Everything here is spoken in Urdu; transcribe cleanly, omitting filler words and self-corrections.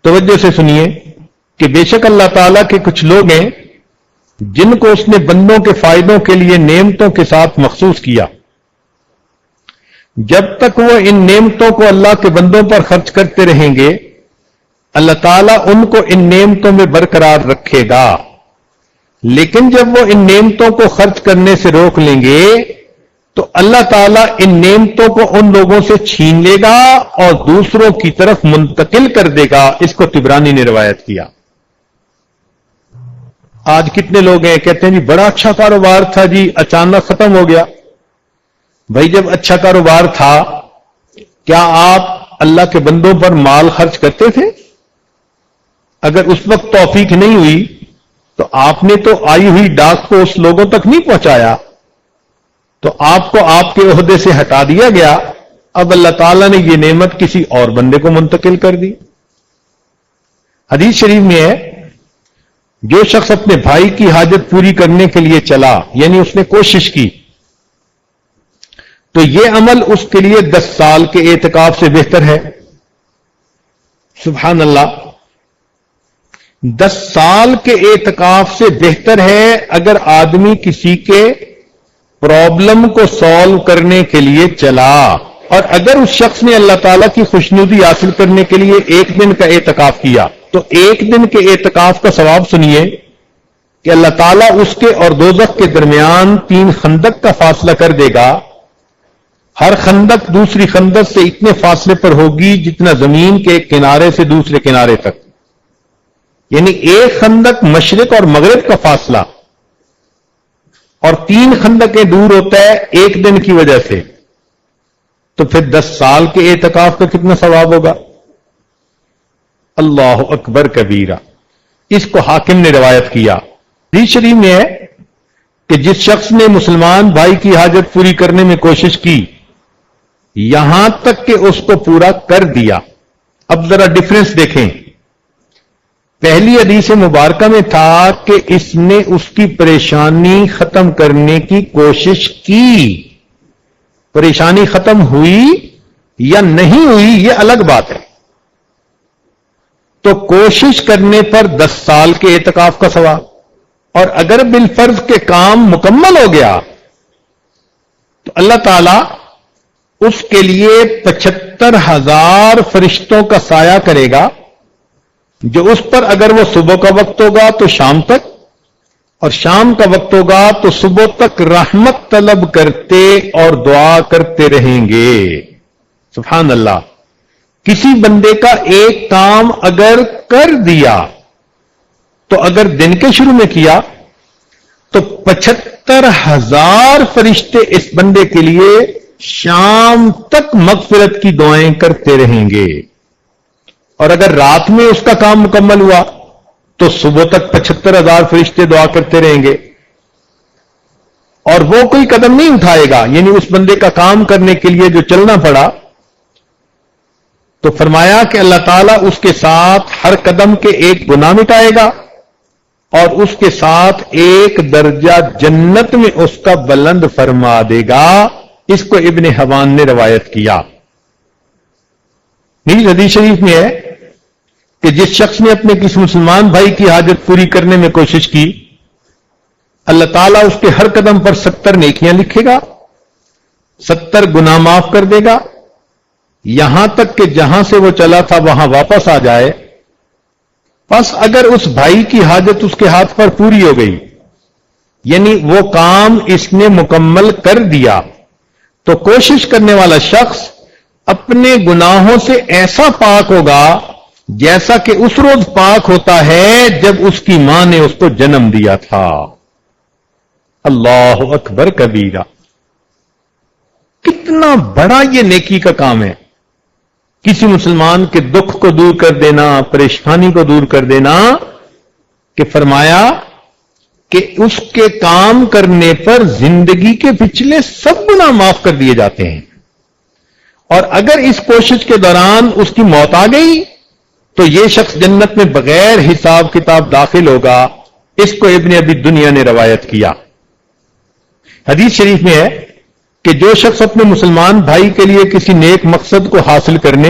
توجہ سے سنیے کہ بے شک اللہ تعالیٰ کے کچھ لوگ ہیں جن کو اس نے بندوں کے فائدوں کے لیے نعمتوں کے ساتھ مخصوص کیا. جب تک وہ ان نعمتوں کو اللہ کے بندوں پر خرچ کرتے رہیں گے اللہ تعالیٰ ان کو ان نعمتوں میں برقرار رکھے گا. لیکن جب وہ ان نعمتوں کو خرچ کرنے سے روک لیں گے تو اللہ تعالیٰ ان نعمتوں کو ان لوگوں سے چھین لے گا اور دوسروں کی طرف منتقل کر دے گا. اس کو طبرانی نے روایت کیا. آج کتنے لوگ ہیں کہتے ہیں جی بڑا اچھا کاروبار تھا جی اچانک ختم ہو گیا. بھائی جب اچھا کاروبار تھا کیا آپ اللہ کے بندوں پر مال خرچ کرتے تھے؟ اگر اس وقت توفیق نہیں ہوئی تو آپ نے تو آئی ہوئی ڈاک کو اس لوگوں تک نہیں پہنچایا، تو آپ کو آپ کے عہدے سے ہٹا دیا گیا. اب اللہ تعالیٰ نے یہ نعمت کسی اور بندے کو منتقل کر دی. حدیث شریف میں ہے جو شخص اپنے بھائی کی حاجت پوری کرنے کے لیے چلا یعنی اس نے کوشش کی تو یہ عمل اس کے لیے 10 سال کے اعتکاف سے بہتر ہے. سبحان اللہ، 10 سال کے اعتکاف سے بہتر ہے اگر آدمی کسی کے پرابلم کو سالو کرنے کے لیے چلا. اور اگر اس شخص نے اللہ تعالیٰ کی خوشنودی حاصل کرنے کے لیے 1 دن کا اعتکاف کیا تو 1 دن کے اعتکاف کا ثواب سنیے کہ اللہ تعالیٰ اس کے اور دوزخ کے درمیان 3 خندق کا فاصلہ کر دے گا. ہر خندق دوسری خندق سے اتنے فاصلے پر ہوگی جتنا زمین کے ایک کنارے سے دوسرے کنارے تک، یعنی 1 خندق مشرق اور مغرب کا فاصلہ، اور 3 خندقیں دور ہوتا ہے 1 دن کی وجہ سے. تو پھر 10 سال کے اعتکاف کا کتنا ثواب ہوگا؟ اللہ اکبر کبیرہ. اس کو حاکم نے روایت کیا. حدیث شریف میں ہے کہ جس شخص نے مسلمان بھائی کی حاجت پوری کرنے میں کوشش کی یہاں تک کہ اس کو پورا کر دیا. اب ذرا ڈفرنس دیکھیں. پہلی حدیث مبارکہ میں تھا کہ اس نے اس کی پریشانی ختم کرنے کی کوشش کی. پریشانی ختم ہوئی یا نہیں ہوئی یہ الگ بات ہے. تو کوشش کرنے پر 10 سال کے اعتکاف کا ثواب، اور اگر بالفرض کے کام مکمل ہو گیا تو اللہ تعالی اس کے لیے 75,000 فرشتوں کا سایہ کرے گا جو اس پر اگر وہ صبح کا وقت ہوگا تو شام تک، اور شام کا وقت ہوگا تو صبح تک رحمت طلب کرتے اور دعا کرتے رہیں گے. سبحان اللہ. کسی بندے کا ایک کام اگر کر دیا تو اگر دن کے شروع میں کیا تو 75,000 فرشتے اس بندے کے لیے شام تک مغفرت کی دعائیں کرتے رہیں گے. اور اگر رات میں اس کا کام مکمل ہوا تو صبح تک 75,000 فرشتے دعا کرتے رہیں گے. اور وہ کوئی قدم نہیں اٹھائے گا، یعنی اس بندے کا کام کرنے کے لیے جو چلنا پڑا، تو فرمایا کہ اللہ تعالیٰ اس کے ساتھ ہر قدم کے ایک گناہ مٹائے گا اور اس کے ساتھ 1 درجہ جنت میں اس کا بلند فرما دے گا. اس کو ابن حبان نے روایت کیا. میری حدیث شریف میں ہے کہ جس شخص نے اپنے کسی مسلمان بھائی کی حاجت پوری کرنے میں کوشش کی اللہ تعالیٰ اس کے ہر قدم پر 70 نیکیاں لکھے گا، 70 گناہ معاف کر دے گا، یہاں تک کہ جہاں سے وہ چلا تھا وہاں واپس آ جائے. بس اگر اس بھائی کی حاجت اس کے ہاتھ پر پوری ہو گئی، یعنی وہ کام اس نے مکمل کر دیا، تو کوشش کرنے والا شخص اپنے گناہوں سے ایسا پاک ہوگا جیسا کہ اس روز پاک ہوتا ہے جب اس کی ماں نے اس کو جنم دیا تھا. اللہ اکبر کبیرہ. کتنا بڑا یہ نیکی کا کام ہے. کسی مسلمان کے دکھ کو دور کر دینا، پریشانی کو دور کر دینا، کہ فرمایا کہ اس کے کام کرنے پر زندگی کے پچھلے سب گناہ معاف کر دیے جاتے ہیں. اور اگر اس کوشش کے دوران اس کی موت آ گئی تو یہ شخص جنت میں بغیر حساب کتاب داخل ہوگا. اس کو ابن ابی دنیا نے روایت کیا. حدیث شریف میں ہے کہ جو شخص اپنے مسلمان بھائی کے لیے کسی نیک مقصد کو حاصل کرنے